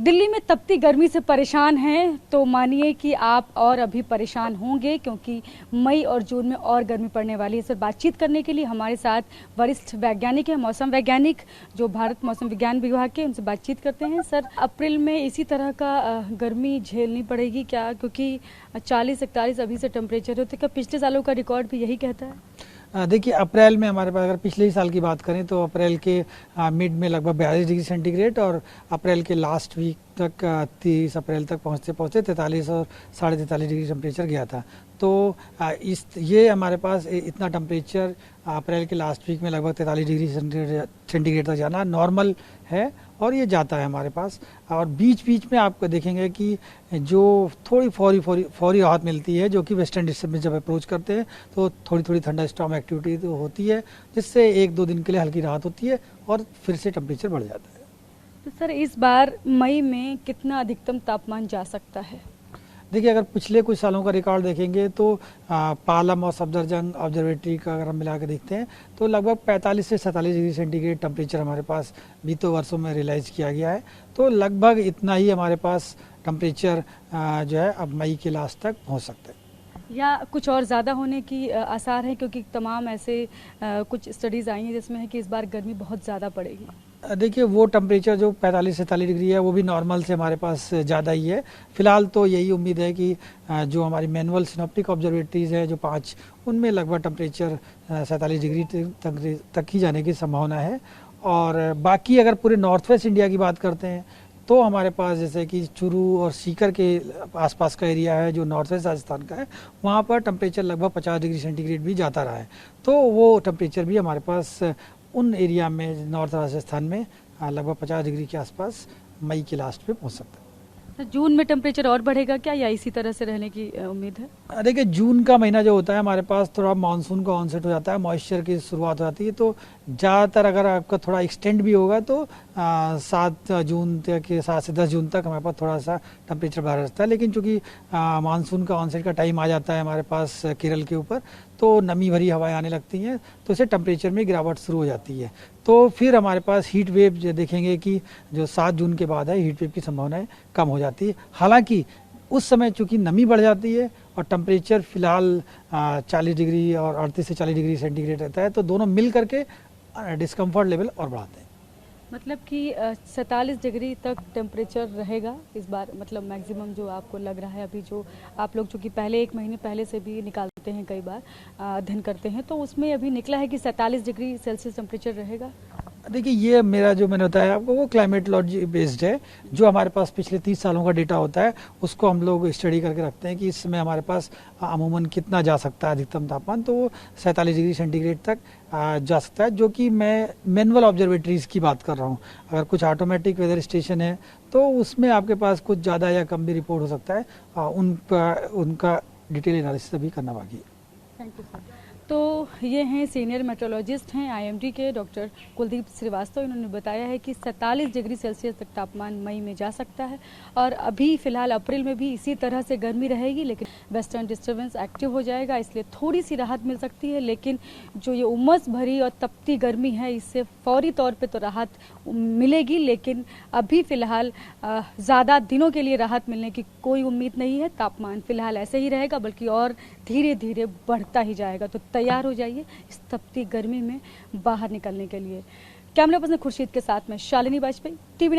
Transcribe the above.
दिल्ली में तपती गर्मी से परेशान हैं तो मानिए कि आप और अभी परेशान होंगे, क्योंकि मई और जून में और गर्मी पड़ने वाली है। इस पर बातचीत करने के लिए हमारे साथ वरिष्ठ वैज्ञानिक हैं, मौसम वैज्ञानिक जो भारत मौसम विज्ञान विभाग के, उनसे बातचीत करते हैं। सर, अप्रैल में इसी तरह का गर्मी झेलनी पड़ेगी क्या? क्योंकि 40-41 अभी से टेम्परेचर होते, क्या पिछले सालों का रिकॉर्ड भी यही कहता है? देखिए, अप्रैल में हमारे पास अगर पिछले ही साल की बात करें तो अप्रैल के मिड में लगभग 42 डिग्री सेंटीग्रेड और अप्रैल के लास्ट वीक तक 30 अप्रैल तक पहुंचते 43 और 43.5 डिग्री टेम्परेचर गया था। तो ये हमारे पास इतना टेम्परेचर अप्रैल के लास्ट वीक में लगभग 43 डिग्री सेंटीग्रेड तक जाना नॉर्मल है और ये जाता है हमारे पास। और बीच बीच में आप देखेंगे कि जो थोड़ी फौरी राहत मिलती है, जो कि वेस्टर्न डिस्टर्बेंस जब अप्रोच करते हैं तो थोड़ी थंडर स्टॉर्म एक्टिविटी तो होती है, जिससे 1-2 दिन के लिए हल्की राहत होती है और फिर से टेम्परेचर बढ़ जाता है। तो सर, इस बार मई में कितना अधिकतम तापमान जा सकता है? देखिए, अगर पिछले कुछ सालों का रिकॉर्ड देखेंगे तो पालम और सफदरजंग ऑब्जर्वेटरी का अगर हम मिला के देखते हैं तो लगभग 45 से 47 डिग्री सेंटीग्रेड टेम्परेचर हमारे पास बीते वर्षों में रियलाइज किया गया है। तो लगभग इतना ही हमारे पास टेम्परेचर जो है अब मई के लास्ट तक पहुंच सकता है, या कुछ और ज़्यादा होने की आसार है? क्योंकि तमाम ऐसे कुछ स्टडीज़ आई हैं जिसमें है कि इस बार गर्मी बहुत ज़्यादा पड़ेगी। देखिए, वो टेम्परेचर जो 45 से 47 डिग्री है वो भी नॉर्मल से हमारे पास ज़्यादा ही है। फिलहाल तो यही उम्मीद है कि जो हमारी मैनुअल सिनॉप्टिक ऑब्जर्वेटरीज है जो 5, उनमें लगभग टेम्परेचर 47 डिग्री तक ही जाने की संभावना है। और बाकी अगर पूरे नॉर्थ वेस्ट इंडिया की बात करते हैं तो हमारे पास जैसे कि चुरू और सीकर के आसपास का एरिया है जो नॉर्थ वेस्ट राजस्थान का है, वहाँ पर टेम्परेचर लगभग 50 डिग्री सेंटीग्रेड भी जाता रहा है। तो वो टेम्परेचर भी हमारे पास उन एरिया में नॉर्थ राजस्थान में लगभग 50 डिग्री के आसपास मई के लास्ट पे पहुंच सकता है। तो जून में टेम्परेचर और बढ़ेगा क्या, या इसी तरह से रहने की उम्मीद है? देखिए, जून का महीना जो होता है हमारे पास थोड़ा मानसून का ऑनसेट हो जाता है, मॉइस्चर की शुरुआत हो जाती है। तो ज़्यादातर अगर आपका थोड़ा एक्सटेंड भी होगा तो 7 जून तक, 7 से 10 जून तक हमारे पास थोड़ा सा टेम्परेचर बढ़ रहता है। लेकिन चूंकि मानसून का ऑनसेट का टाइम आ जाता है हमारे पास केरल के ऊपर, तो नमी भरी हवाएं आने लगती हैं, तो इससे टेम्परेचर में गिरावट शुरू हो जाती है। तो फिर हमारे पास हीट वेव देखेंगे कि जो 7 जून के बाद है, हीट वेव की संभावनाएं कम हो जाती है। हालांकि उस समय चूंकि नमी बढ़ जाती है और टेम्परेचर फिलहाल 40 डिग्री और 38 से 40 डिग्री सेंटीग्रेड रहता है, तो दोनों मिल करके डिस्कम्फर्ट लेवल और बढ़ाते हैं। मतलब कि 47 डिग्री तक टेम्परेचर रहेगा इस बार, मतलब मैक्सिमम जो आपको लग रहा है अभी, जो आप लोग चूँकि पहले 1 महीने पहले से भी निकालते हैं, कई बार अध्ययन करते हैं, तो उसमें अभी निकला है कि 47 डिग्री सेल्सियस टेम्परेचर रहेगा। देखिए, ये मेरा जो मैंने बताया आपको वो क्लाइमेटोलॉजी बेस्ड है। जो हमारे पास पिछले 30 सालों का डेटा होता है उसको हम लोग स्टडी करके रखते हैं कि इस समय हमारे पास अमूमन कितना जा सकता है अधिकतम तापमान। तो वो 47 डिग्री सेंटीग्रेड तक जा सकता है, जो कि मैं मैनुअल ऑब्जर्वेटरीज की बात कर रहा हूँ। अगर कुछ ऑटोमेटिक वेदर स्टेशन है तो उसमें आपके पास कुछ ज़्यादा या कम भी रिपोर्ट हो सकता है। उनका डिटेल एनालिसिस अभी करना बाकी है। Thank you sir. तो ये हैं सीनियर मेट्रोलॉजिस्ट हैं आईएमडी के डॉक्टर कुलदीप श्रीवास्तव। इन्होंने बताया है कि 47 डिग्री सेल्सियस तक तापमान मई में जा सकता है और अभी फिलहाल अप्रैल में भी इसी तरह से गर्मी रहेगी, लेकिन वेस्टर्न डिस्टर्बेंस एक्टिव हो जाएगा, इसलिए थोड़ी सी राहत मिल सकती है। लेकिन जो ये उमस भरी और तपती गर्मी है, इससे फौरी तौर पे तो राहत मिलेगी, लेकिन अभी फिलहाल ज़्यादा दिनों के लिए राहत मिलने की कोई उम्मीद नहीं है। तापमान फिलहाल ऐसे ही रहेगा, बल्कि और धीरे धीरे बढ़ता ही जाएगा। तो तैयार हो जाइए इस तपती गर्मी में बाहर निकलने के लिए। कैमरा पर्सन खुर्शीद के साथ में शालिनी वाजपेयी, टीवी।